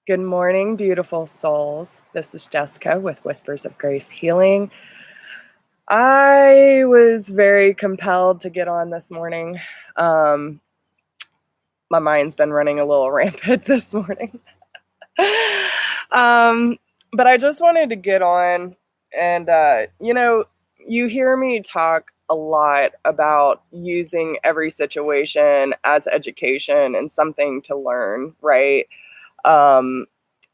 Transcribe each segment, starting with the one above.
Good morning, beautiful souls. This is Jessica with Whispers of Grace Healing. I was very compelled to get on this morning. My mind's been running a little rampant this morning. But I just wanted to get on and, you hear me talk a lot about using every situation as education and something to learn, right? Um,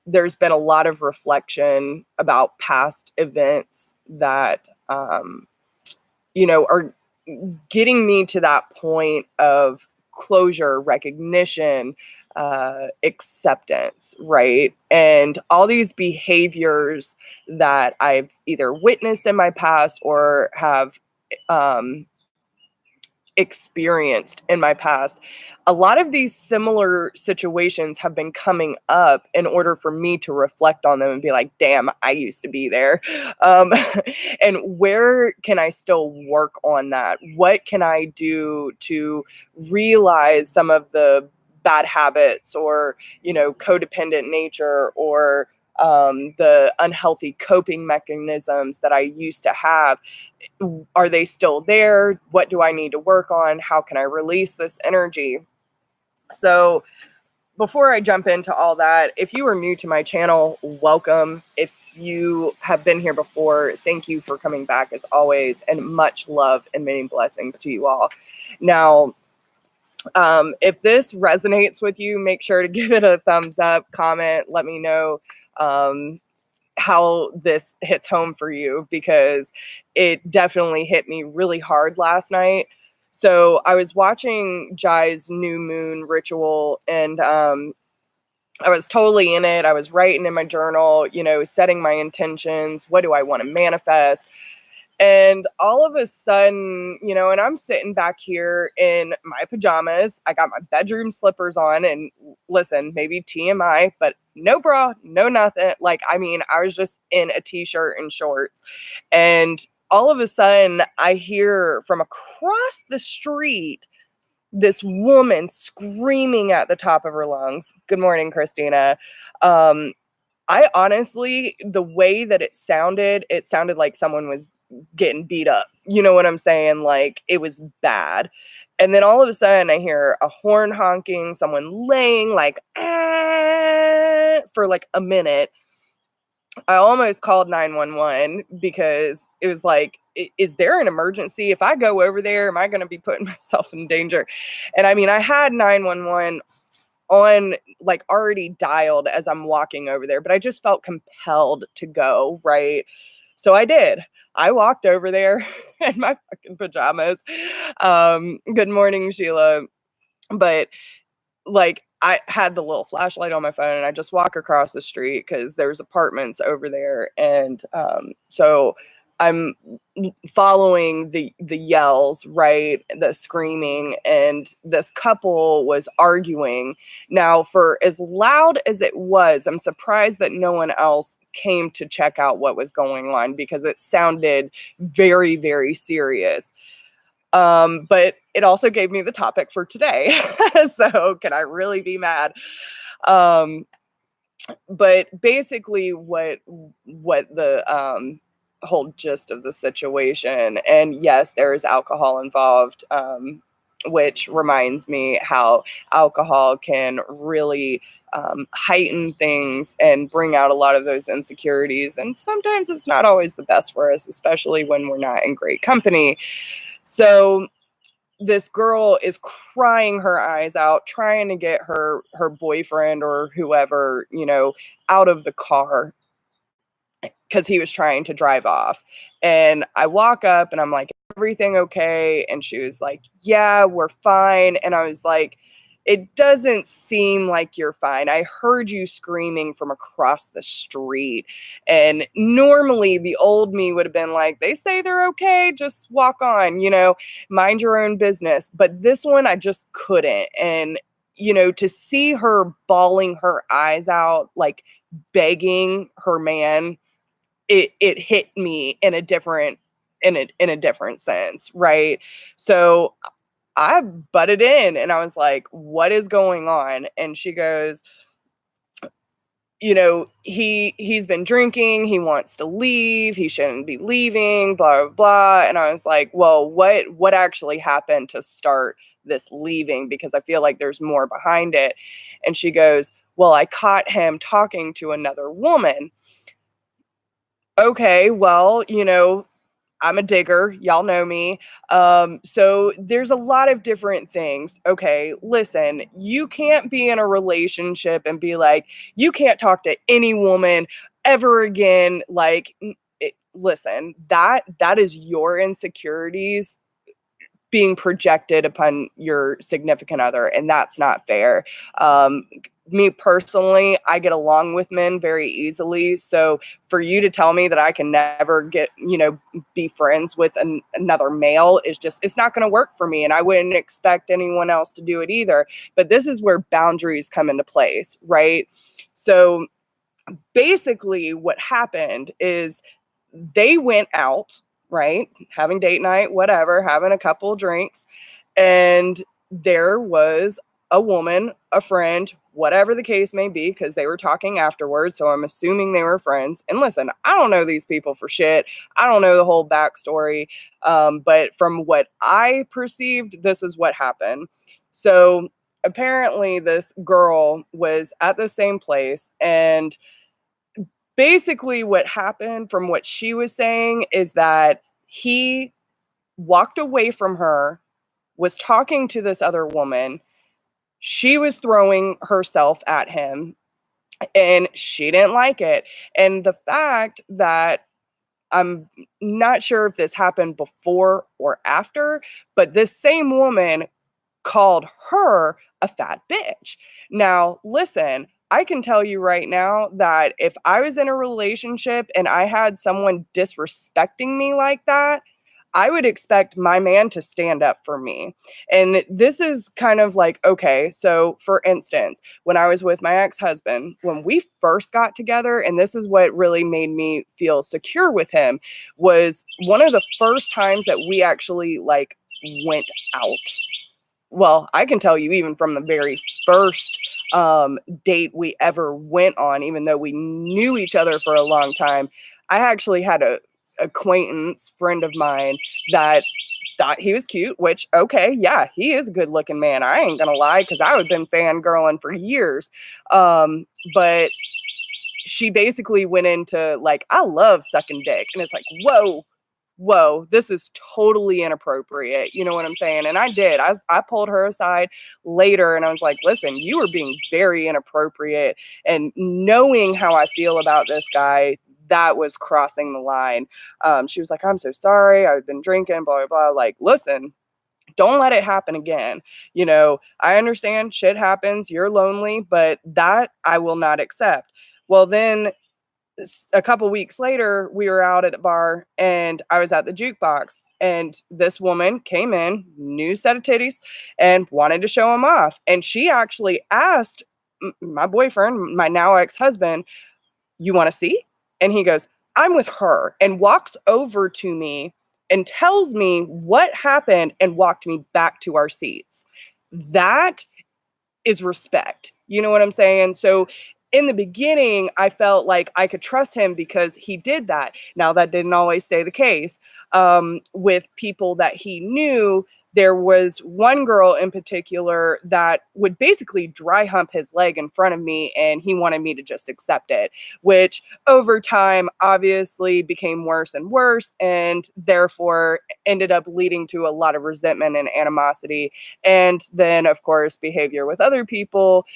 there's been a lot of reflection about past events that, are getting me to that point of closure, recognition, acceptance, right? And all these behaviors that I've either witnessed in my past or have um, experienced in my past, a lot of these similar situations have been coming up in order for me to reflect on them and be like, damn, I used to be there. Um, and where can I still work on that? What can I do to realize some of the bad habits or, codependent nature or the unhealthy coping mechanisms that I used to have? Are they still there? What do I need to work on? How can I release this energy? So, before I jump into all that, if you are new to my channel, welcome. If you have been here before, thank you for coming back as always, and much love and many blessings to you all. Now, if this resonates with you, make sure to give it a thumbs up, comment, let me know how this hits home for you, because it definitely hit me really hard last night. So I was watching Jai's new moon ritual, and I was totally in it. I was writing in my journal, setting my intentions. What do I want to manifest? And all of a sudden, and I'm sitting back here in my pajamas. I got my bedroom slippers on, and listen, maybe TMI, but no bra, no nothing. I was just in a t-shirt and shorts. And all of a sudden, I hear from across the street this woman screaming at the top of her lungs. Good morning, Christina. Um, I honestly, the way that it sounded like someone was getting beat up. You know what I'm saying? Like, it was bad. And then all of a sudden I hear a horn honking, someone laying like, "Ah," for like a minute. I almost called 911 because it was like, is there an emergency? If I go over there, am I going to be putting myself in danger? And I mean, I had 911 on, like, already dialed as I'm walking over there, but I just felt compelled to go, right? So I did. I walked over there in my fucking pajamas. Good morning, Sheila. But like, I had the little flashlight on my phone, and I just walk across the street because there's apartments over there. And so I'm following the yells, right? The screaming, and this couple was arguing. Now, for as loud as it was, I'm surprised that no one else came to check out what was going on, because it sounded very, very serious. But it also gave me the topic for today. So can I really be mad? Um, but basically what the whole gist of the situation, and yes, there is alcohol involved, which reminds me how alcohol can really heighten things and bring out a lot of those insecurities. And sometimes it's not always the best for us, especially when we're not in great company. So this girl is crying her eyes out, trying to get her boyfriend or whoever, out of the car, because he was trying to drive off. And I walk up and I'm like, everything okay? And she was like, yeah, we're fine. And I was like, it doesn't seem like you're fine. I heard you screaming from across the street. And normally the old me would have been like, they say they're okay, just walk on, mind your own business. But this one, I just couldn't. And, to see her bawling her eyes out, like begging her man, it hit me in a different sense, right? So I butted in and I was like, what is going on? And she goes, you know, he's been drinking, he wants to leave, he shouldn't be leaving, blah blah blah. And I was like, well, what actually happened to start this leaving? Because I feel like there's more behind it. And she goes, well, I caught him talking to another woman. Okay, well, you know, I'm a digger. Y'all know me. So there's a lot of different things. Okay, listen, you can't be in a relationship and be like, you can't talk to any woman ever again. Like, listen, that is your insecurities being projected upon your significant other, and that's not fair. Me personally, I get along with men very easily, so for you to tell me that I can never get, you know, be friends with another male is just, it's not going to work for me, and I wouldn't expect anyone else to do it either. But this is where boundaries come into place, right? So basically what happened is they went out, right? Having date night, whatever, having a couple drinks. And there was a woman, a friend, whatever the case may be, because they were talking afterwards. So I'm assuming they were friends. And listen, I don't know these people for shit. I don't know the whole backstory. But from what I perceived, this is what happened. So apparently, this girl was at the same place, and basically what happened from what she was saying is that he walked away from her, was talking to this other woman. She was throwing herself at him and she didn't like it. And the fact that, I'm not sure if this happened before or after, but this same woman called her a fat bitch. Now, listen, I can tell you right now that if I was in a relationship and I had someone disrespecting me like that, I would expect my man to stand up for me. And this is kind of like, okay, so for instance, when I was with my ex-husband, when we first got together, and this is what really made me feel secure with him, was one of the first times that we actually like went out. Well, I can tell you even from the very first date we ever went on, even though we knew each other for a long time, I actually had a acquaintance friend of mine that thought he was cute, which, okay, yeah, he is a good looking man. I ain't gonna lie, because I would have been fangirling for years. But she basically went into like, I love sucking dick. And it's like, whoa, this is totally inappropriate. You know what I'm saying? And I did. I pulled her aside later and I was like, listen, you were being very inappropriate. And knowing how I feel about this guy, that was crossing the line. She was like, I'm so sorry. I've been drinking, blah, blah, blah. Like, listen, don't let it happen again. You know, I understand shit happens. You're lonely, but that I will not accept. Well, then a couple weeks later, we were out at a bar and I was at the jukebox and this woman came in, new set of titties, and wanted to show him off. And she actually asked my boyfriend, my now ex-husband, you want to see? And he goes, I'm with her, and walks over to me and tells me what happened and walked me back to our seats. That is respect. You know what I'm saying? So in the beginning, I felt like I could trust him because he did that. Now, that didn't always stay the case. With people that he knew, there was one girl in particular that would basically dry hump his leg in front of me, and he wanted me to just accept it, which over time obviously became worse and worse, and therefore ended up leading to a lot of resentment and animosity. And then, of course, behavior with other people,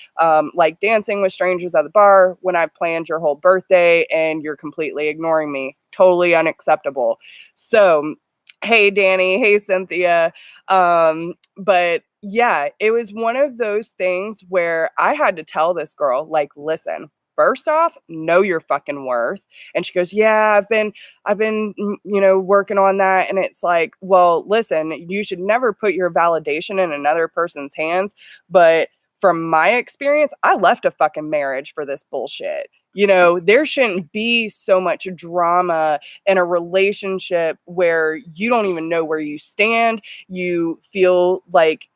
like dancing with strangers at the bar when I've planned your whole birthday and you're completely ignoring me. Totally unacceptable. So, hey, Danny. Hey, Cynthia. But yeah, it was one of those things where I had to tell this girl, like, listen, first off, know your fucking worth. And she goes, yeah, I've been, you know, working on that. And it's like, well, listen, you should never put your validation in another person's hands. But from my experience, I left a fucking marriage for this bullshit. You know, there shouldn't be so much drama in a relationship where you don't even know where you stand. You feel like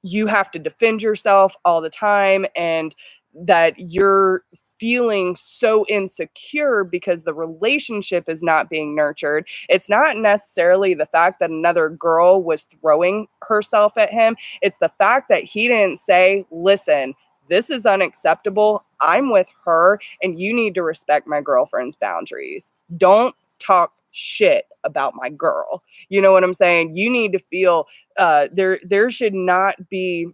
you have to defend yourself all the time and that you're feeling so insecure because the relationship is not being nurtured. It's not necessarily the fact that another girl was throwing herself at him. It's the fact that he didn't say, listen, this is unacceptable. I'm with her and you need to respect my girlfriend's boundaries. Don't talk shit about my girl. You know what I'm saying? You need to feel there should not be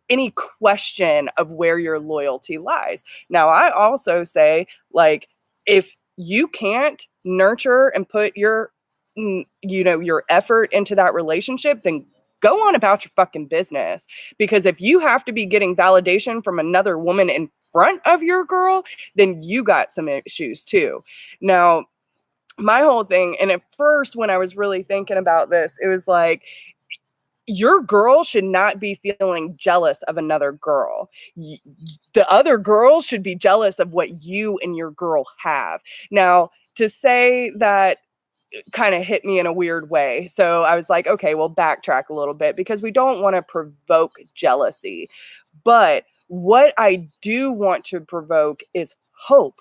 any question of where your loyalty lies. Now, I also say, like, if you can't nurture and put your, your effort into that relationship, then go on about your fucking business. Because if you have to be getting validation from another woman in front of your girl, then you got some issues too. Now, my whole thing, and at first when I was really thinking about this, it was like, your girl should not be feeling jealous of another girl. The other girls should be jealous of what you and your girl have. Now, to say that kind of hit me in a weird way. So I was like, okay, we'll backtrack a little bit because we don't want to provoke jealousy. But what I do want to provoke is hope,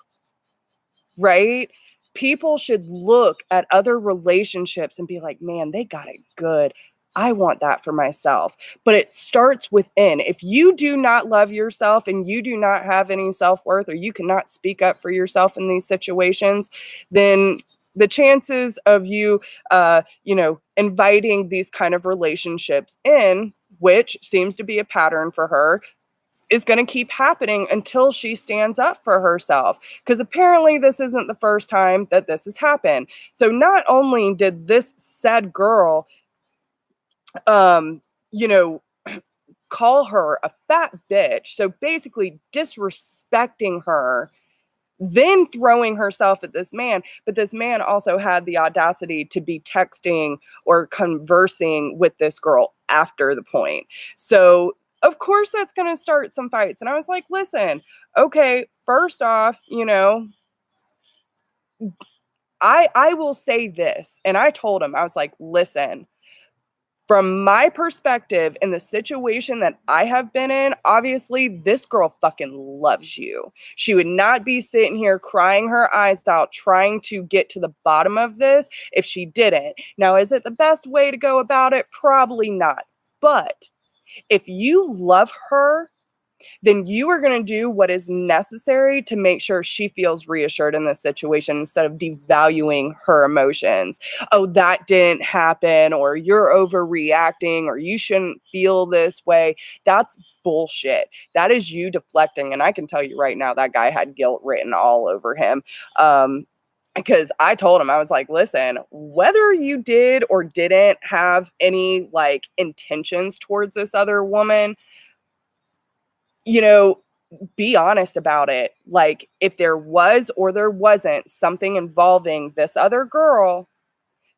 right? People should look at other relationships and be like, man, they got it good. I want that for myself. But it starts within. If you do not love yourself and you do not have any self-worth, or you cannot speak up for yourself in these situations, then the chances of you, inviting these kind of relationships in, which seems to be a pattern for her, is going to keep happening until she stands up for herself. Because apparently this isn't the first time that this has happened. So not only did this said girl, you know, call her a fat bitch, so basically disrespecting her, then throwing herself at this man. But this man also had the audacity to be texting or conversing with this girl after the point. So of course that's going to start some fights. And I was like, listen, okay, first off, I will say this. And I told him, I was like, listen, from my perspective, in the situation that I have been in, obviously this girl fucking loves you. She would not be sitting here crying her eyes out trying to get to the bottom of this if she didn't. Now, is it the best way to go about it? Probably not. But if you love her, then you are going to do what is necessary to make sure she feels reassured in this situation instead of devaluing her emotions. Oh, that didn't happen, or you're overreacting, or you shouldn't feel this way. That's bullshit. That is you deflecting. And I can tell you right now, that guy had guilt written all over him. Because I told him, I was like, listen, whether you did or didn't have any intentions towards this other woman, be honest about it. Like, if there was or there wasn't something involving this other girl,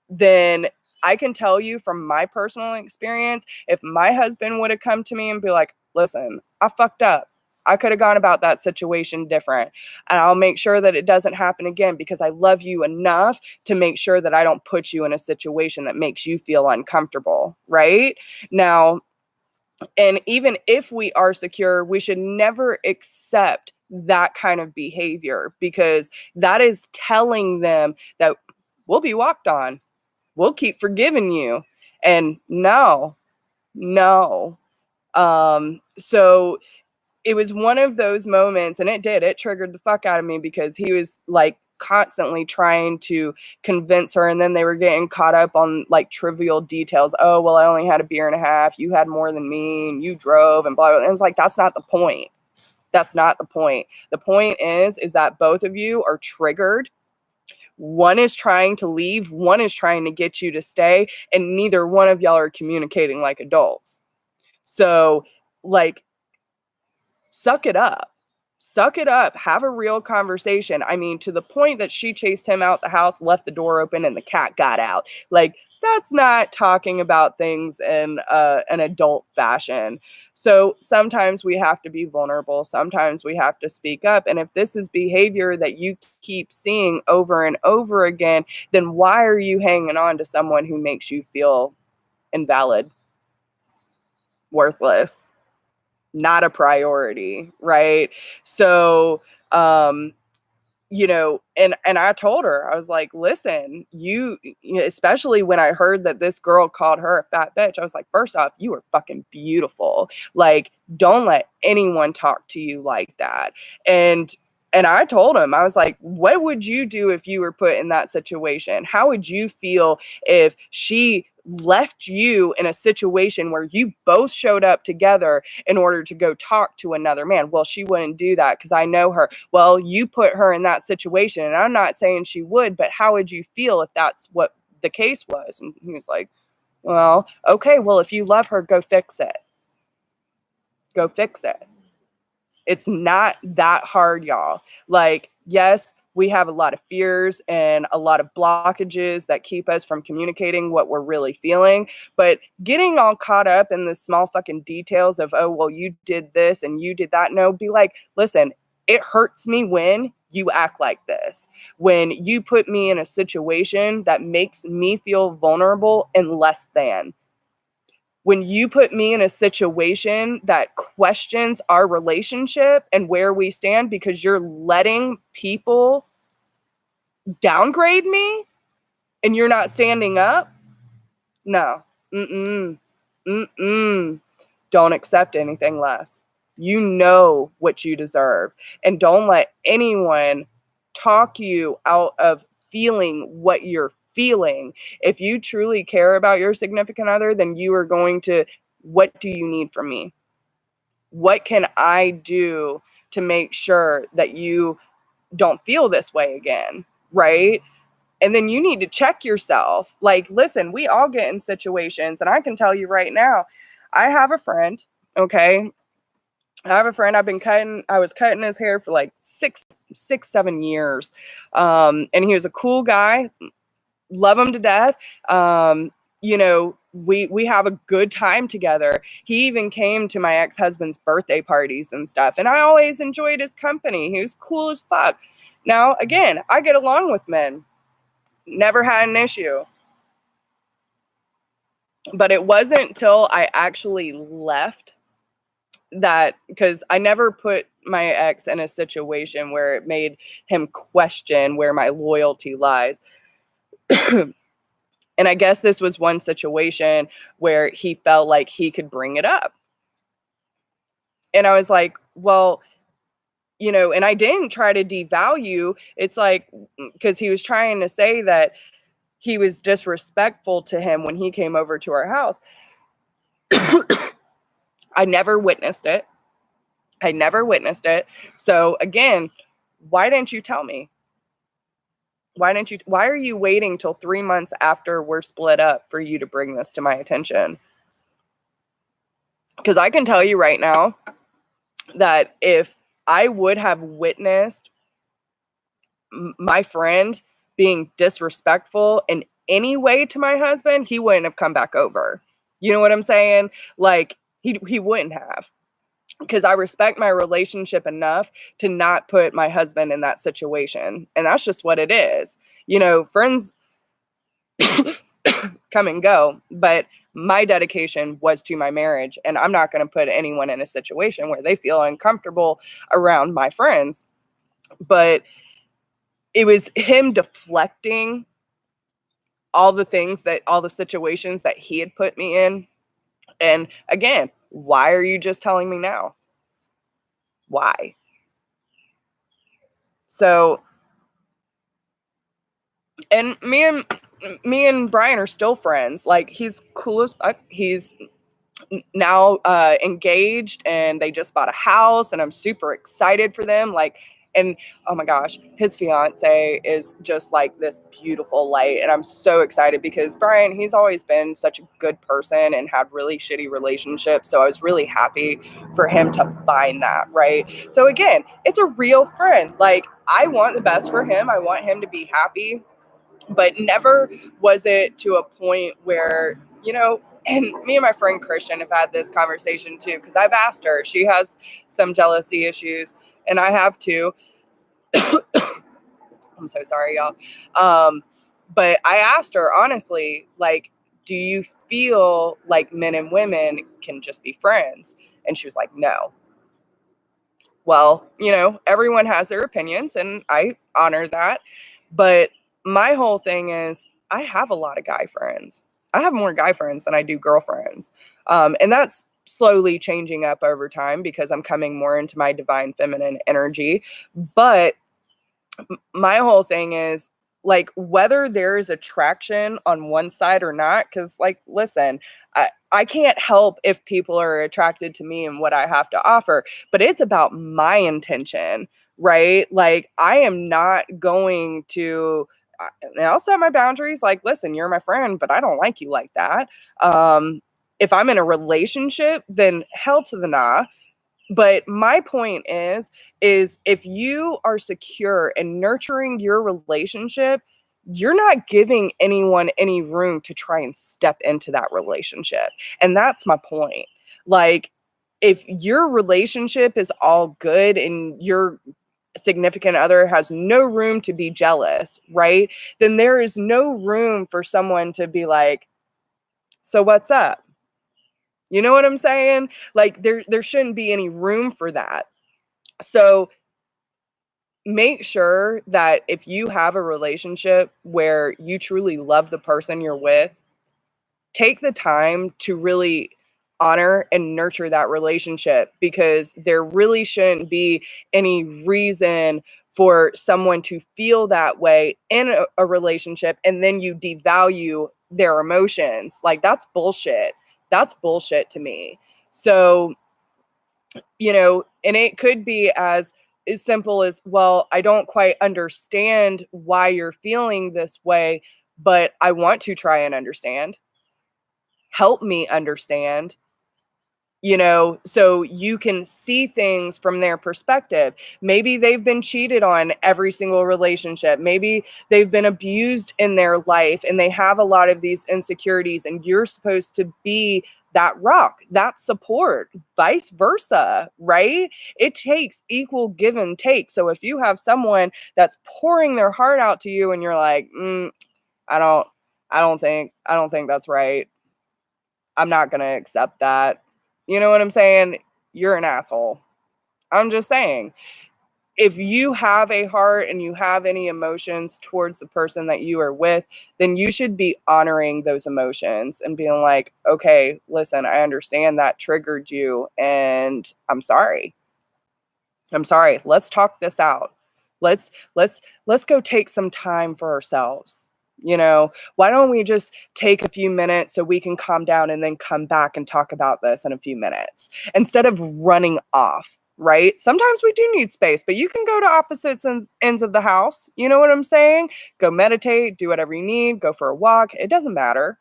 then I can tell you from my personal experience, if my husband would have come to me and be like, listen, I fucked up. I could have gone about that situation different. And I'll make sure that it doesn't happen again because I love you enough to make sure that I don't put you in a situation that makes you feel uncomfortable. Right? Now, and even if we are secure, we should never accept that kind of behavior because that is telling them that we'll be walked on. We'll keep forgiving you. And no. So it was one of those moments, and it triggered the fuck out of me because he was constantly trying to convince her, and then they were getting caught up on trivial details. Oh, well, I only had a beer and a half, you had more than me, and you drove, and blah, blah. And it's like, that's not the point. That's not the point. The point is that both of you are triggered. One is trying to leave, one is trying to get you to stay, and neither one of y'all are communicating like adults. So suck it up. Suck it up. Have a real conversation. I mean, to the point that she chased him out the house, left the door open, and the cat got out. That's not talking about things in an adult fashion. So sometimes we have to be vulnerable. Sometimes we have to speak up. And if this is behavior that you keep seeing over and over again, then why are you hanging on to someone who makes you feel invalid, worthless? not a priority, right? So, and I told her, I was like, listen, especially when I heard that this girl called her a fat bitch, I was like, first off, you are fucking beautiful. Like, don't let anyone talk to you like that. And I told him, I was like, what would you do if you were put in that situation? How would you feel if she left you in a situation where you both showed up together in order to go talk to another man? Well, she wouldn't do that because I know her. Well, you put her in that situation, and I'm not saying she would, but how would you feel if that's what the case was? And he was like, well, okay, well, if you love her, go fix it. Go fix it. It's not that hard, y'all. Like, yes, we have a lot of fears and a lot of blockages that keep us from communicating what we're really feeling. But getting all caught up in the small fucking details of, oh, well, you did this and you did that. No, be like, listen, it hurts me when you act like this. When you put me in a situation that makes me feel vulnerable and less than. When you put me in a situation that questions our relationship and where we stand because you're letting people downgrade me and you're not standing up, no. Mm-mm. Mm-mm. Don't accept anything less. You know what you deserve. And don't let anyone talk you out of feeling what you're feeling. If you truly care about your significant other, then you are going to, what do you need from me? What can I do to make sure that you don't feel this way again? Right? And then you need to check yourself. Like, listen, we all get in situations, and I can tell you right now, I have a friend, okay? I have a friend, I was cutting his hair for like 7 years. And he was a cool guy, love him to death. We have a good time together. He even came to my ex-husband's birthday parties and stuff, and I always enjoyed his company. He was cool as fuck. Now, again, I get along with men. Never had an issue. But it wasn't until I actually left that, because I never put my ex in a situation where it made him question where my loyalty lies. And I guess this was one situation where he felt like he could bring it up. And I was like, well, and I didn't try to devalue. It's like, because he was trying to say that he was disrespectful to him when he came over to our house. I never witnessed it. So again, why didn't you tell me? Why are you waiting till 3 months after we're split up for you to bring this to my attention? Because I can tell you right now that if I would have witnessed my friend being disrespectful in any way to my husband, he wouldn't have come back over. You know what I'm saying? Like, he wouldn't have. Because I respect my relationship enough to not put my husband in that situation. And that's just what it is. Friends come and go, but my dedication was to my marriage. And I'm not going to put anyone in a situation where they feel uncomfortable around my friends. But it was him deflecting all the situations that he had put me in. And again, why are you just telling me now? Why? So, and me and Brian are still friends. Like, he's cool as fuck. He's now engaged, and they just bought a house, and I'm super excited for them. Like, and oh my gosh, his fiance is just like this beautiful light, and I'm so excited because Brian, he's always been such a good person and had really shitty relationships. So I was really happy for him to find that, right? So again, it's a real friend. Like, I want the best for him. I want him to be happy, but never was it to a point where, and me and my friend Christian have had this conversation too, because I've asked her, she has some jealousy issues, and I have too. I'm so sorry, y'all. But I asked her honestly, like, do you feel like men and women can just be friends? And she was like, no. Well, everyone has their opinions and I honor that. But my whole thing is I have a lot of guy friends. I have more guy friends than I do girlfriends. And that's slowly changing up over time because I'm coming more into my divine feminine energy. But my whole thing is like whether there's attraction on one side or not, because like listen, I can't help if people are attracted to me and what I have to offer, but it's about my intention, right? Like I am not going to and I'll set my boundaries like listen, you're my friend, but I don't like you like that. If I'm in a relationship, then hell to the nah. But my point is if you are secure and nurturing your relationship, you're not giving anyone any room to try and step into that relationship. And that's my point. Like, if your relationship is all good and your significant other has no room to be jealous, right? Then there is no room for someone to be like, so what's up? You know what I'm saying? Like there shouldn't be any room for that. So make sure that if you have a relationship where you truly love the person you're with, take the time to really honor and nurture that relationship because there really shouldn't be any reason for someone to feel that way in a relationship and then you devalue their emotions. Like that's bullshit. That's bullshit to me. So and it could be as simple as, well, I don't quite understand why you're feeling this way, but I want to try and understand. Help me understand. So you can see things from their perspective. Maybe they've been cheated on every single relationship. Maybe they've been abused in their life and they have a lot of these insecurities, and you're supposed to be that rock, that support, vice versa, right? It takes equal give and take. So if you have someone that's pouring their heart out to you and you're like, I don't, I don't think that's right. I'm not going to accept that. You know what I'm saying? You're an asshole. I'm just saying. If you have a heart and you have any emotions towards the person that you are with, then you should be honoring those emotions and being like, okay, listen, I understand that triggered you and I'm sorry. I'm sorry. Let's talk this out. Let's go take some time for ourselves. Why don't we just take a few minutes so we can calm down and then come back and talk about this in a few minutes instead of running off, right? Sometimes we do need space, but you can go to opposites ends of the house. You know what I'm saying? Go meditate, do whatever you need, go for a walk. It doesn't matter.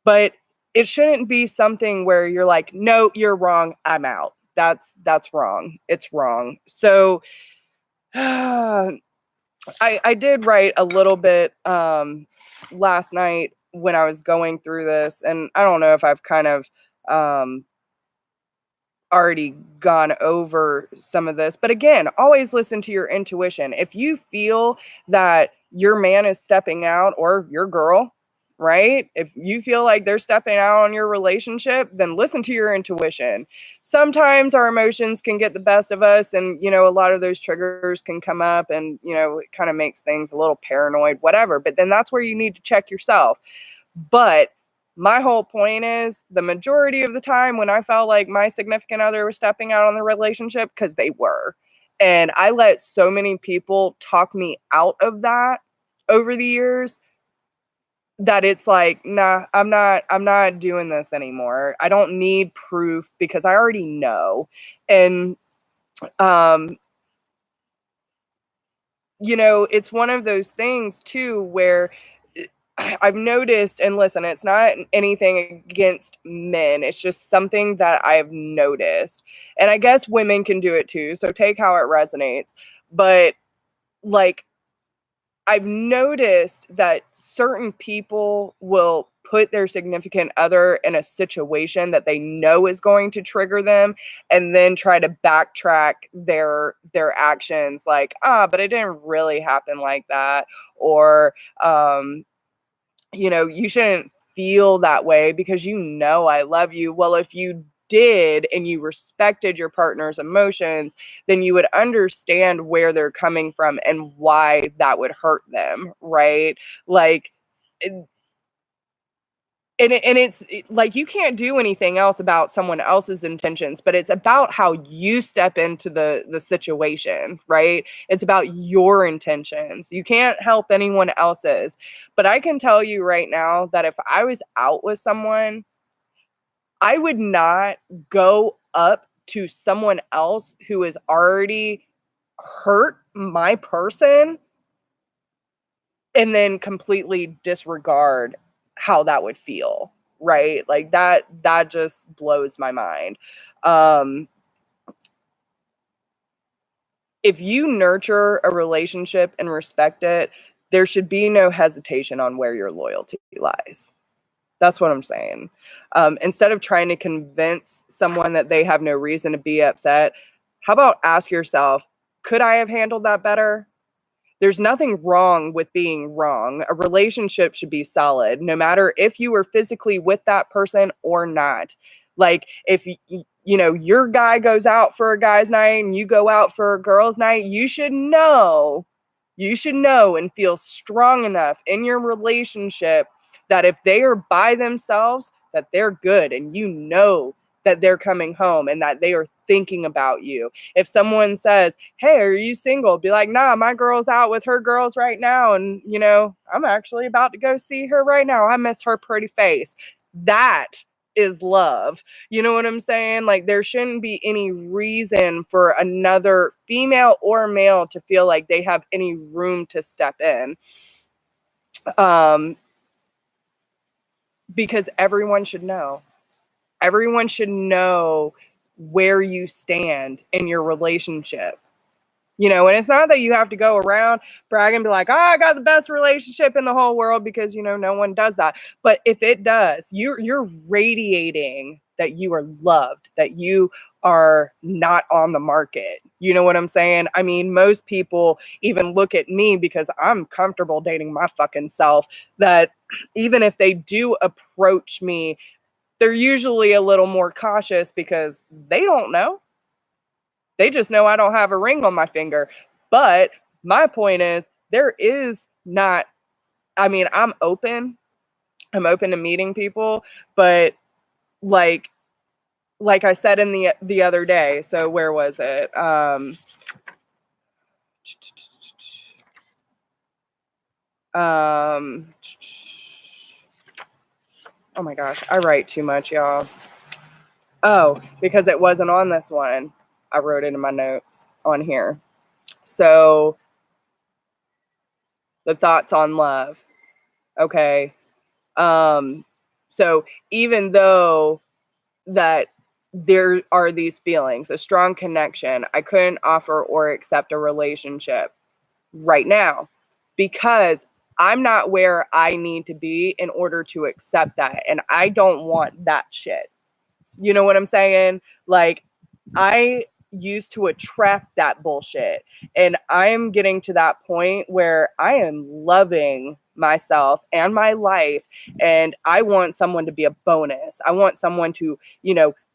But it shouldn't be something where you're like, no, you're wrong. I'm out. That's wrong. It's wrong. So I did write a little bit last night when I was going through this, and I don't know if I've kind of um, already gone over some of this, but again, always listen to your intuition. If you feel that your man is stepping out or your girl, right? If you feel like they're stepping out on your relationship, then listen to your intuition. Sometimes our emotions can get the best of us, and a lot of those triggers can come up, and it kind of makes things a little paranoid, whatever. But then that's where you need to check yourself. But my whole point is the majority of the time when I felt like my significant other was stepping out on the relationship, because they were. And I let so many people talk me out of that over the years that it's like, nah, I'm not doing this anymore. I don't need proof because I already know. And um it's one of those things too where I've noticed, and listen, it's not anything against men. It's just something that I've noticed. And I guess women can do it too. So take how it resonates. But like, I've noticed that certain people will put their significant other in a situation that they know is going to trigger them and then try to backtrack their actions like, but it didn't really happen like that. Or you shouldn't feel that way because you know I love you. Well, if you did and you respected your partner's emotions, then you would understand where they're coming from and why that would hurt them, right? Like, it's like you can't do anything else about someone else's intentions, but it's about how you step into the situation, right? It's about your intentions. You can't help anyone else's. But I can tell you right now that if I was out with someone, I would not go up to someone else who has already hurt my person and then completely disregard how that would feel, right? Like that just blows my mind. Um, if you nurture a relationship and respect it, there should be no hesitation on where your loyalty lies. That's what I'm saying. Instead of trying to convince someone that they have no reason to be upset, how about ask yourself, could I have handled that better? There's nothing wrong with being wrong. A relationship should be solid, no matter if you were physically with that person or not. Like if your guy goes out for a guy's night and you go out for a girl's night, you should know and feel strong enough in your relationship that if they are by themselves, that they're good and you know that they're coming home and that they are thinking about you. If someone says, "Hey, are you single?" Be like, "Nah, my girl's out with her girls right now. And, I'm actually about to go see her right now. I miss her pretty face." That is love. You know what I'm saying? Like, there shouldn't be any reason for another female or male to feel like they have any room to step in. Because everyone should know. Everyone should know where you stand in your relationship. And it's not that you have to go around brag and be like, "Oh, I got the best relationship in the whole world," because, no one does that. But if it does, you're radiating that you are loved, that you are not on the market. You know what I'm saying? I mean, most people even look at me because I'm comfortable dating my fucking self, that even if they do approach me, they're usually a little more cautious because they don't know. They just know I don't have a ring on my finger. But my point is, there is not, I mean, I'm open. I'm open to meeting people, but like I said in the other day, so where was it? Oh my gosh, I write too much, y'all. Oh, because it wasn't on this one. I wrote it in my notes on here. So the thoughts on love. Okay. So even though that there are these feelings, a strong connection, I couldn't offer or accept a relationship right now because I'm not where I need to be in order to accept that. And I don't want that shit. You know what I'm saying? Like, I used to attract that bullshit. And I'm getting to that point where I am loving myself and my life. And I want someone to be a bonus. I want someone to,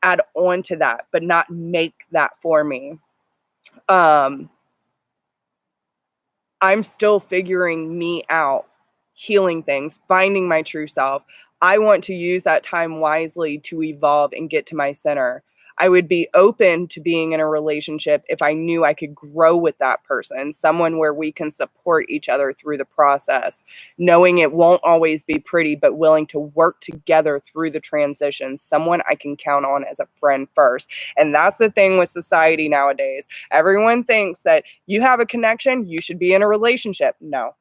add on to that, but not make that for me. I'm still figuring me out, healing things, finding my true self. I want to use that time wisely to evolve and get to my center. I would be open to being in a relationship if I knew I could grow with that person, someone where we can support each other through the process, knowing it won't always be pretty, but willing to work together through the transition, someone I can count on as a friend first. And that's the thing with society nowadays. Everyone thinks that you have a connection, you should be in a relationship. No.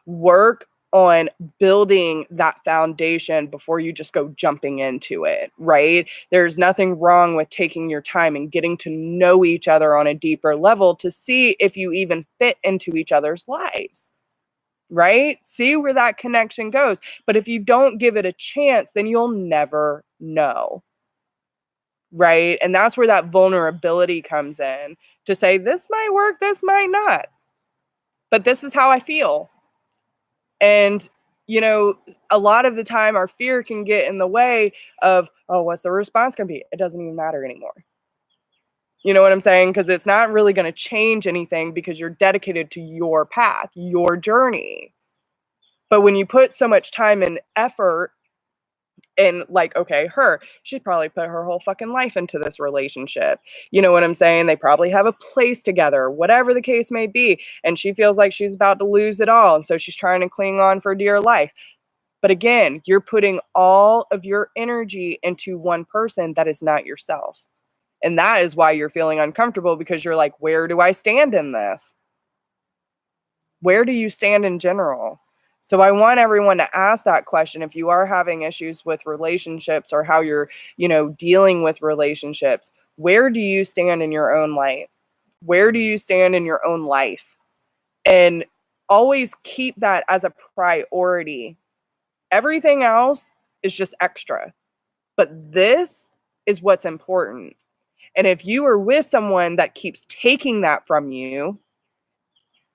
Work on building that foundation before you just go jumping into it, right? There's nothing wrong with taking your time and getting to know each other on a deeper level to see if you even fit into each other's lives, right? See where that connection goes. But if you don't give it a chance, then you'll never know, right? And that's where that vulnerability comes in, to say, this might work, this might not, but this is how I feel. And, you know, a lot of the time our fear can get in the way of, oh, what's the response going to be? It doesn't even matter anymore. You know what I'm saying? Because it's not really going to change anything because you're dedicated to your path, your journey. But when you put so much time and effort and like, okay, she'd probably put her whole fucking life into this relationship. You know what I'm saying? They probably have a place together, whatever the case may be. And she feels like she's about to lose it all. And so she's trying to cling on for dear life. But again, you're putting all of your energy into one person that is not yourself. And that is why you're feeling uncomfortable, because you're like, where do I stand in this? Where do you stand in general? So I want everyone to ask that question. If you are having issues with relationships or how you're, dealing with relationships, where do you stand in your own light? Where do you stand in your own life? And always keep that as a priority. Everything else is just extra. But this is what's important. And if you are with someone that keeps taking that from you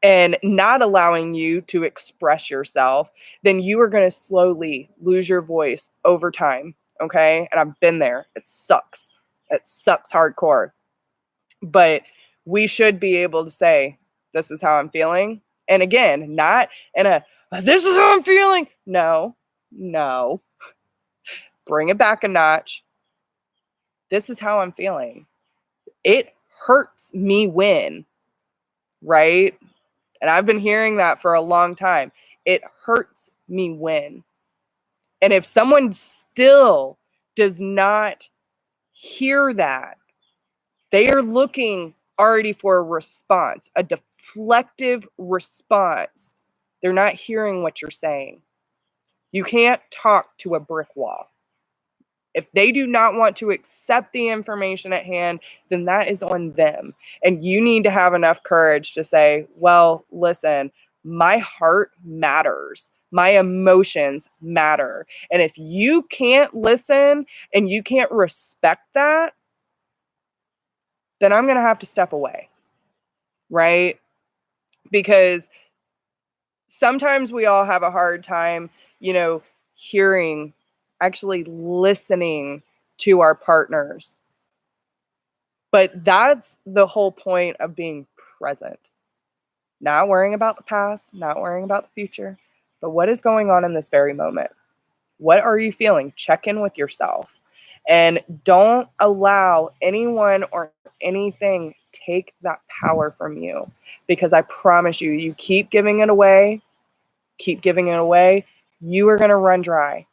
and not allowing you to express yourself, then you are going to slowly lose your voice over time. Okay. And I've been there. It sucks. It sucks hardcore. But we should be able to say, this is how I'm feeling. And again, not in a, this is how I'm feeling. No. Bring it back a notch. This is how I'm feeling. It hurts me when, right? And I've been hearing that for a long time. It hurts me when. And if someone still does not hear that, they are looking already for a response, a deflective response. They're not hearing what you're saying. You can't talk to a brick wall. If they do not want to accept the information at hand, then that is on them. And you need to have enough courage to say, well, listen, my heart matters. My emotions matter. And if you can't listen and you can't respect that, then I'm going to have to step away, right? Because sometimes we all have a hard time, hearing, actually listening to our partners. But that's the whole point of being present. Not worrying about the past, not worrying about the future, but what is going on in this very moment? What are you feeling? Check in with yourself. And don't allow anyone or anything take that power from you. Because I promise you, you keep giving it away, you are going to run dry.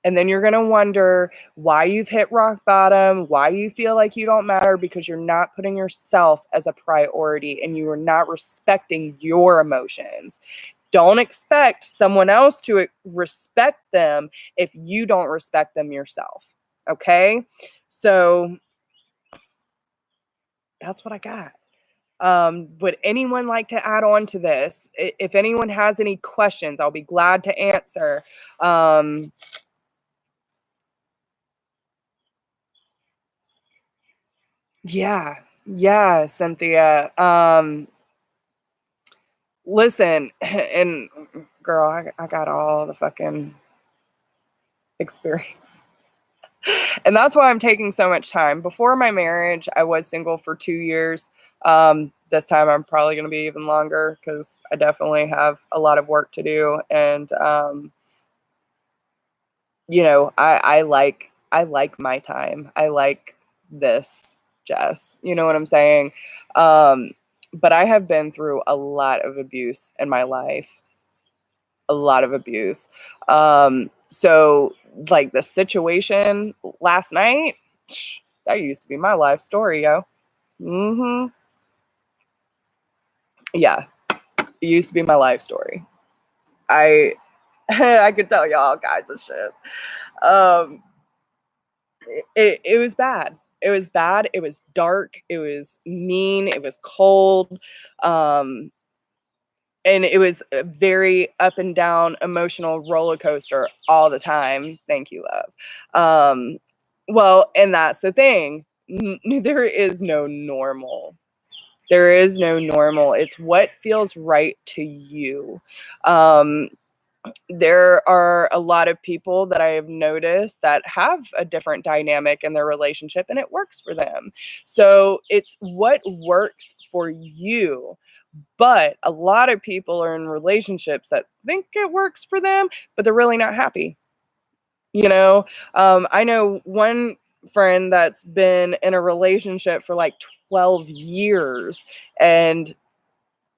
And then you're going to wonder why you've hit rock bottom, why you feel like you don't matter, because you're not putting yourself as a priority and you are not respecting your emotions. Don't expect someone else to respect them if you don't respect them yourself. Okay? So that's what I got. Would anyone like to add on to this? If anyone has any questions, I'll be glad to answer. Yeah, Cynthia. Listen, and girl, I got all the fucking experience. And that's why I'm taking so much time. Before my marriage, I was single for 2 years. This time I'm probably going to be even longer because I definitely have a lot of work to do. And, I like my time. I like this, Jess. You know what I'm saying? But I have been through a lot of abuse in my life. A lot of abuse. So like the situation last night, that used to be my life story, yo. Yeah, it used to be my life story. I I could tell y'all all kinds of shit. Um, it was bad. It was bad. It was dark. It was mean. It was cold. And it was a very up and down emotional roller coaster all the time. Thank you, love. Well, and that's the thing. There is no normal. There is no normal. It's what feels right to you. there are a lot of people that I have noticed that have a different dynamic in their relationship and it works for them. So it's what works for you. But a lot of people are in relationships that think it works for them, but they're really not happy. You know, I know one friend that's been in a relationship for like 12 years, and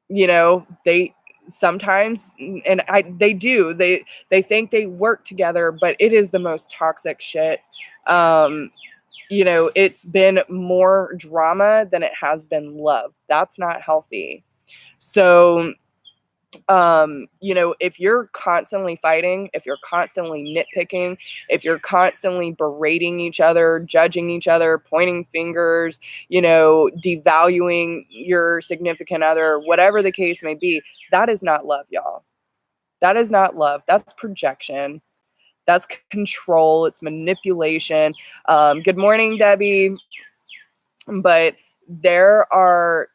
they sometimes, and they think they work together, but it is the most toxic shit. um it's been more drama than it has been love. That's not healthy. So if you're constantly fighting, if you're constantly nitpicking, if you're constantly berating each other, judging each other, pointing fingers, devaluing your significant other, whatever the case may be, that is not love, y'all. That is not love. That's projection. That's control. It's manipulation. Good morning, Debbie. But there are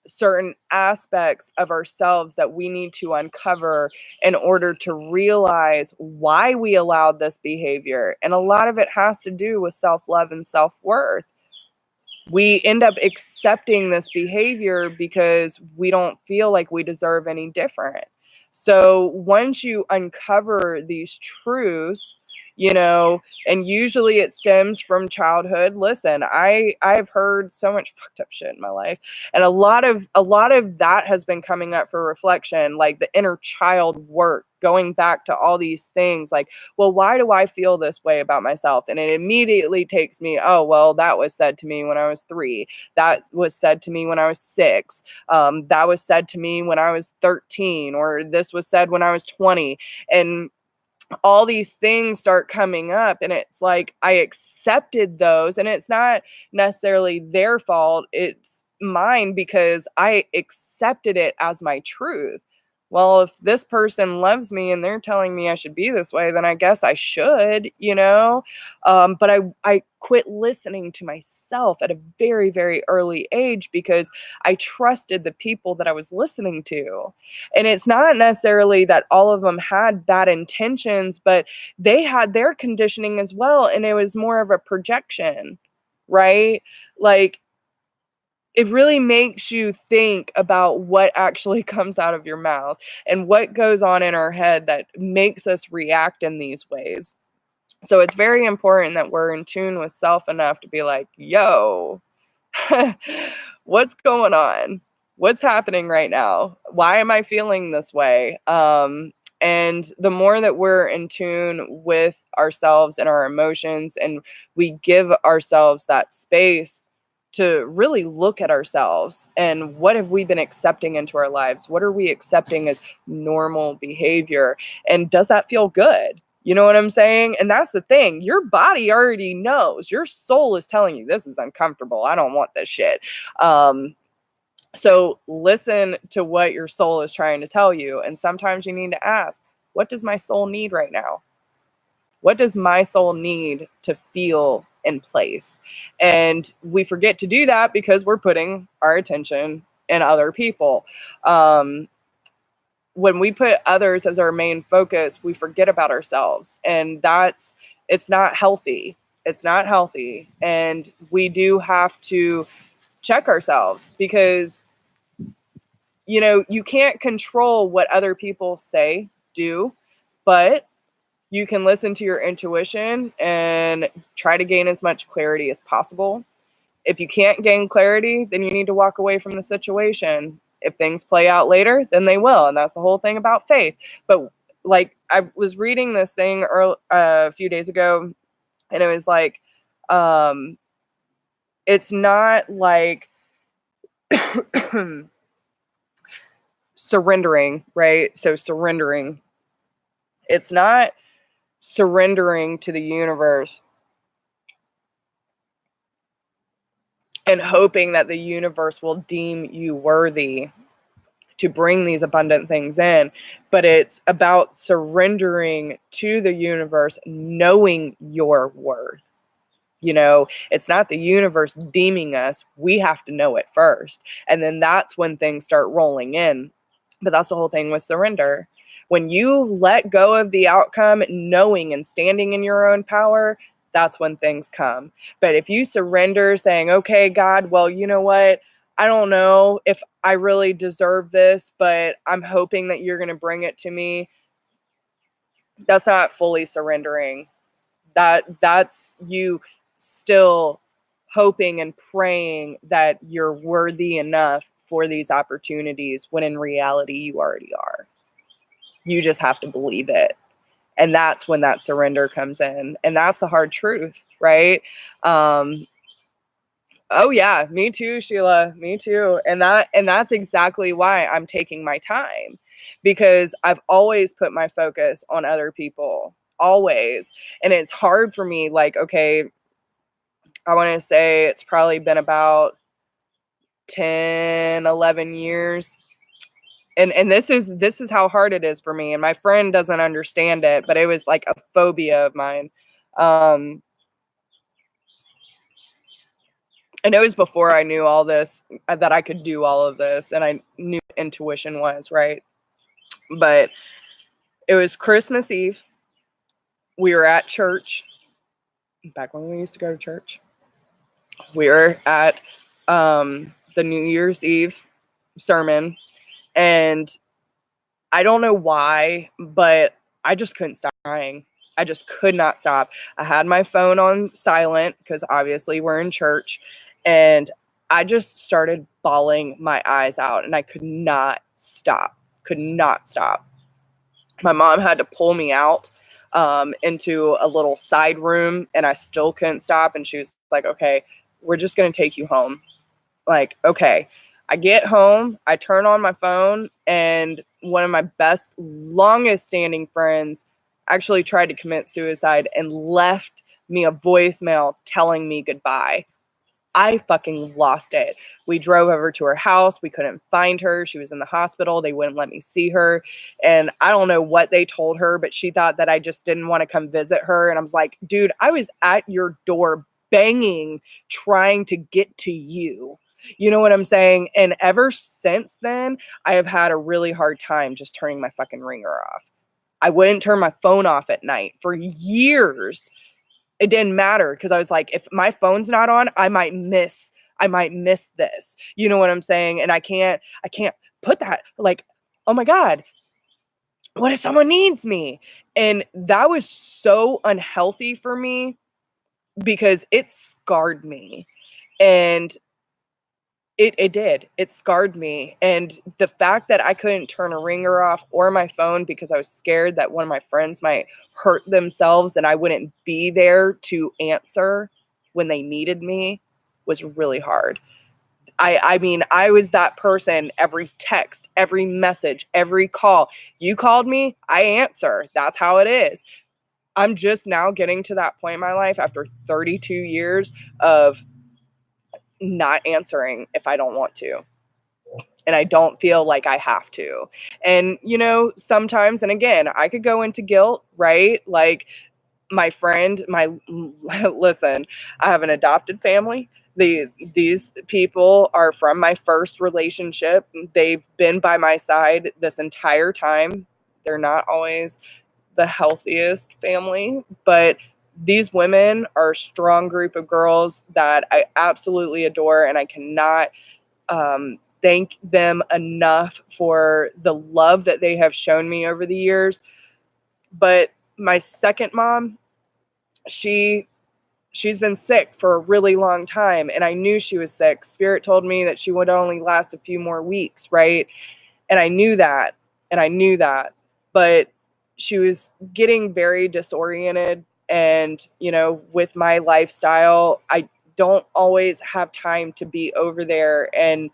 certain aspects of ourselves that we need to uncover in order to realize why we allowed this behavior. And a lot of it has to do with self-love and self-worth. We end up accepting this behavior because we don't feel like we deserve any different. So once you uncover these truths, and usually it stems from childhood. Listen, I've heard so much fucked up shit in my life, and a lot of that has been coming up for reflection, like the inner child work, going back to all these things, like, well, why do I feel this way about myself? And it immediately takes me, oh, well, that was said to me when I was 3. That was said to me when I was 6. That was said to me when I was 13, or this was said when I was 20. And all these things start coming up, and it's like I accepted those, and it's not necessarily their fault, it's mine, because I accepted it as my truth. Well, if this person loves me and they're telling me I should be this way, then I guess I should, but I quit listening to myself at a very, very early age because I trusted the people that I was listening to. And it's not necessarily that all of them had bad intentions, but they had their conditioning as well. And it was more of a projection, right? Like, it really makes you think about what actually comes out of your mouth and what goes on in our head that makes us react in these ways. So it's very important that we're in tune with self enough to be like, yo, what's going on? What's happening right now? Why am I feeling this way? And the more that we're in tune with ourselves and our emotions, and we give ourselves that space to really look at ourselves and what have we been accepting into our lives? What are we accepting as normal behavior? And does that feel good? You know what I'm saying? And that's the thing. Your body already knows. Your soul is telling you, this is uncomfortable. I don't want this shit. So listen to what your soul is trying to tell you. And sometimes you need to ask, what does my soul need right now? What does my soul need to feel in place? And we forget to do that because we're putting our attention in other people. When we put others as our main focus, we forget about ourselves. And it's not healthy. It's not healthy. And we do have to check ourselves because, you can't control what other people say, do, but you can listen to your intuition and try to gain as much clarity as possible. If you can't gain clarity, then you need to walk away from the situation. If things play out later, then they will. And that's the whole thing about faith. But like, I was reading this thing a few days ago, and it was like, it's not like surrendering, right? So surrendering, it's not surrendering to the universe and hoping that the universe will deem you worthy to bring these abundant things in, but it's about surrendering to the universe, knowing your worth. It's not the universe deeming us. We have to know it first. And then that's when things start rolling in. But that's the whole thing with surrender, When you let go of the outcome, knowing and standing in your own power, that's when things come. But if you surrender saying, okay, God, well, you know what? I don't know if I really deserve this, but I'm hoping that you're going to bring it to me. That's not fully surrendering. That's you still hoping and praying that you're worthy enough for these opportunities when in reality you already are. You just have to believe it. And that's when that surrender comes in. And that's the hard truth, right? Oh yeah, me too, Sheila. Me too. And that's exactly why I'm taking my time, because I've always put my focus on other people. Always. And it's hard for me, like, okay, I want to say it's probably been about 10, 11 years. And this is how hard it is for me. And my friend doesn't understand it, but it was like a phobia of mine. Um, and it was before I knew all this, that I could do all of this, and I knew what intuition was, right? But it was Christmas Eve. We were at church, back when we used to go to church. We were at the New Year's Eve sermon, and I don't know why, but I just couldn't stop crying. I just could not stop. I had my phone on silent because obviously we're in church, and I just started bawling my eyes out, and I could not stop. Could not stop. My mom had to pull me out into a little side room, and I still couldn't stop. And she was like, okay, we're just going to take you home. Like, okay. I get home, I turn on my phone, and one of my best, longest standing friends actually tried to commit suicide and left me a voicemail telling me goodbye. I fucking lost it. We drove over to her house. We couldn't find her. She was in the hospital. They wouldn't let me see her. And I don't know what they told her, but she thought that I just didn't want to come visit her. And I was like, dude, I was at your door banging, trying to get to you. You know what I'm saying? And ever since then, I have had a really hard time just turning my fucking ringer off. I wouldn't turn my phone off at night for years. It didn't matter, because I was like, if my phone's not on, I might miss this. You know what I'm saying? And I can't put that, like, oh my God, what if someone needs me? And that was so unhealthy for me because it scarred me. And it did. It scarred me. And the fact that I couldn't turn a ringer off or my phone because I was scared that one of my friends might hurt themselves and I wouldn't be there to answer when they needed me was really hard. I mean, I was that person. Every text, every message, every call. You called me, I answer. That's how it is. I'm just now getting to that point in my life after 32 years of not answering if I don't want to. And I don't feel like I have to. And, you know, sometimes, and again, I could go into guilt, right? Like my friend, listen, I have an adopted family. These people are from my first relationship. They've been by my side this entire time. They're not always the healthiest family, but these women are a strong group of girls that I absolutely adore, and I cannot thank them enough for the love that they have shown me over the years. But my second mom, she's been sick for a really long time, and I knew she was sick. Spirit told me that she would only last a few more weeks, right? And I knew that, but she was getting very disoriented. And, you know, with my lifestyle, I don't always have time to be over there and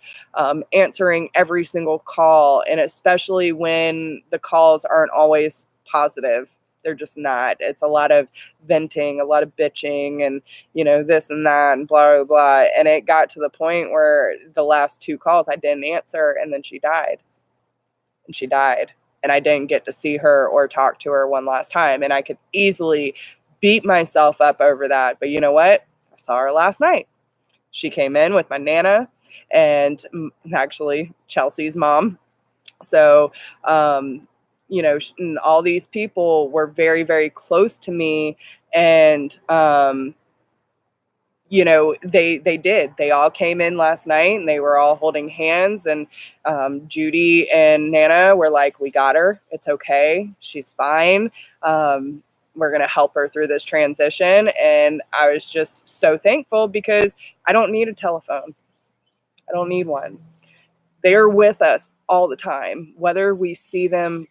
answering every single call. And especially when the calls aren't always positive. They're just not. It's a lot of venting, a lot of bitching, and, you know, this and that and blah, blah, blah. And it got to the point where the last two calls I didn't answer, and then she died. And I didn't get to see her or talk to her one last time. And I could easily beat myself up over that. But you know what? I saw her last night. She came in with my Nana and actually Chelsea's mom. So you know, and all these people were very, very close to me. And, you know, they all came in last night and they were all holding hands, and Judy and Nana were like, we got her, it's okay, she's fine, we're going to help her through this transition. And I was just so thankful, because I don't need a telephone, I don't need one. They're with us all the time, whether we see them,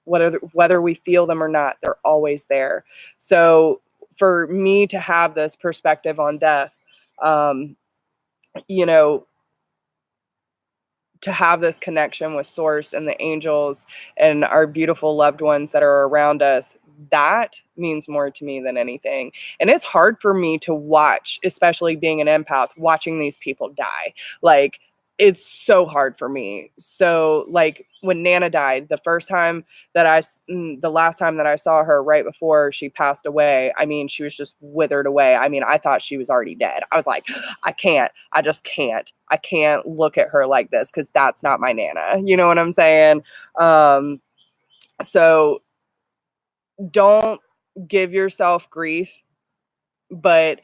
whether we feel them or not, they're always there. So for me to have this perspective on death, you know, to have this connection with source and the angels and our beautiful loved ones that are around us, that means more to me than anything. And it's hard for me to watch, especially being an empath, watching these people die. Like, it's so hard for me. So like when Nana died, the last time that I saw her right before she passed away, I mean, she was just withered away. I mean, I thought she was already dead. I was like, I just can't. I can't look at her like this, because that's not my Nana. You know what I'm saying? So don't give yourself grief, but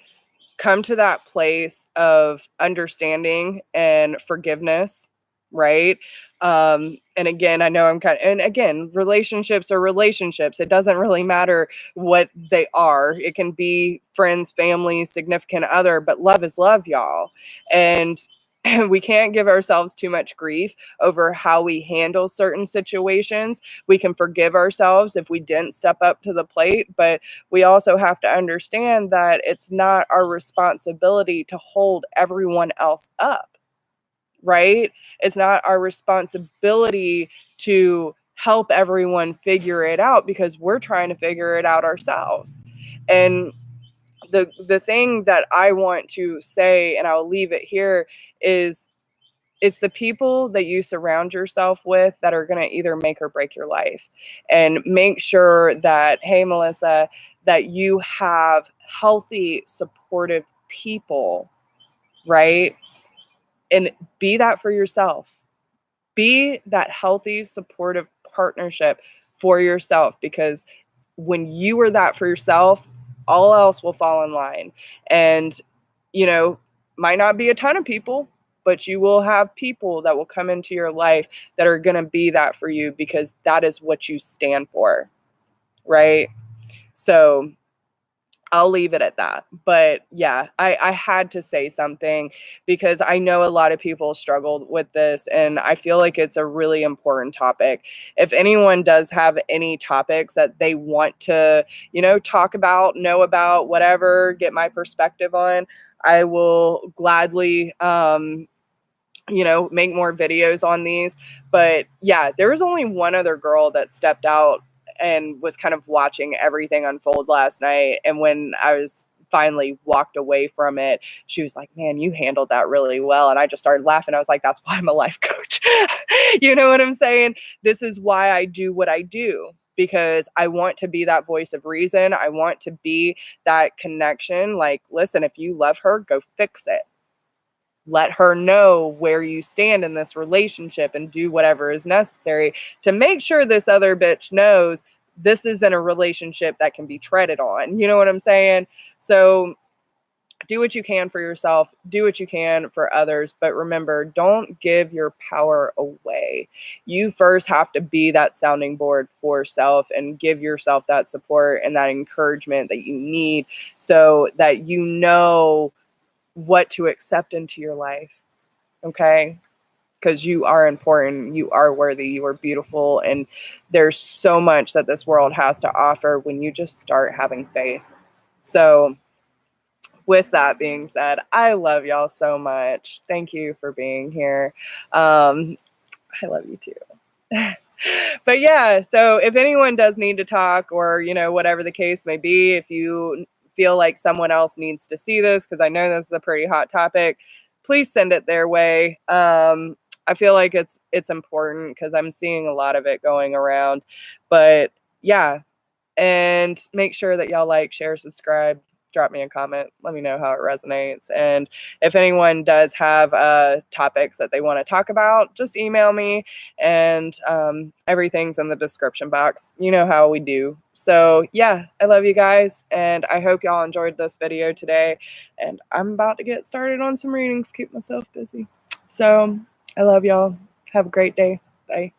come to that place of understanding and forgiveness, right? And again, I know and again, relationships are relationships. It doesn't really matter what they are. It can be friends, family, significant other, but love is love, y'all. And we can't give ourselves too much grief over how we handle certain situations. We can forgive ourselves if we didn't step up to the plate, but we also have to understand that it's not our responsibility to hold everyone else up, right? It's not our responsibility to help everyone figure it out, because we're trying to figure it out ourselves. And the thing that I want to say, and I'll leave it here, is it's the people that you surround yourself with that are going to either make or break your life. And make sure that, hey, Melissa, that you have healthy, supportive people, right? And be that for yourself. Be that healthy, supportive partnership for yourself, because when you are that for yourself, all else will fall in line. And, you know, might not be a ton of people, but you will have people that will come into your life that are going to be that for you, because that is what you stand for, right? So I'll leave it at that. But yeah, I had to say something, because I know a lot of people struggled with this, and I feel like it's a really important topic. If anyone does have any topics that they want to, you know, talk about, know about, whatever, get my perspective on, I will gladly, you know, make more videos on these. But yeah, there was only one other girl that stepped out and was kind of watching everything unfold last night. And when I was finally walked away from it, she was like, man, you handled that really well. And I just started laughing. I was like, that's why I'm a life coach. You know what I'm saying? This is why I do what I do, because I want to be that voice of reason. I want to be that connection. Like, listen, if you love her, go fix it. Let her know where you stand in this relationship, and do whatever is necessary to make sure this other bitch knows this isn't a relationship that can be treaded on. You know what I'm saying? So do what you can for yourself, do what you can for others, but remember, don't give your power away. You first have to be that sounding board for self, and give yourself that support and that encouragement that you need, so that you know what to accept into your life. Okay? Because you are important, you are worthy, you are beautiful, and there's so much that this world has to offer when you just start having faith. So with that being said, I love y'all so much. Thank you for being here. I love you too. But yeah, so if anyone does need to talk, or, you know, whatever the case may be, if you feel like someone else needs to see this, because I know this is a pretty hot topic, please send it their way. I feel like it's important, because I'm seeing a lot of it going around. But yeah, and make sure that y'all like, share, subscribe, drop me a comment. Let me know how it resonates. And if anyone does have topics that they want to talk about, just email me, and everything's in the description box. You know how we do. So yeah, I love you guys, and I hope y'all enjoyed this video today. And I'm about to get started on some readings, keep myself busy. So I love y'all. Have a great day. Bye.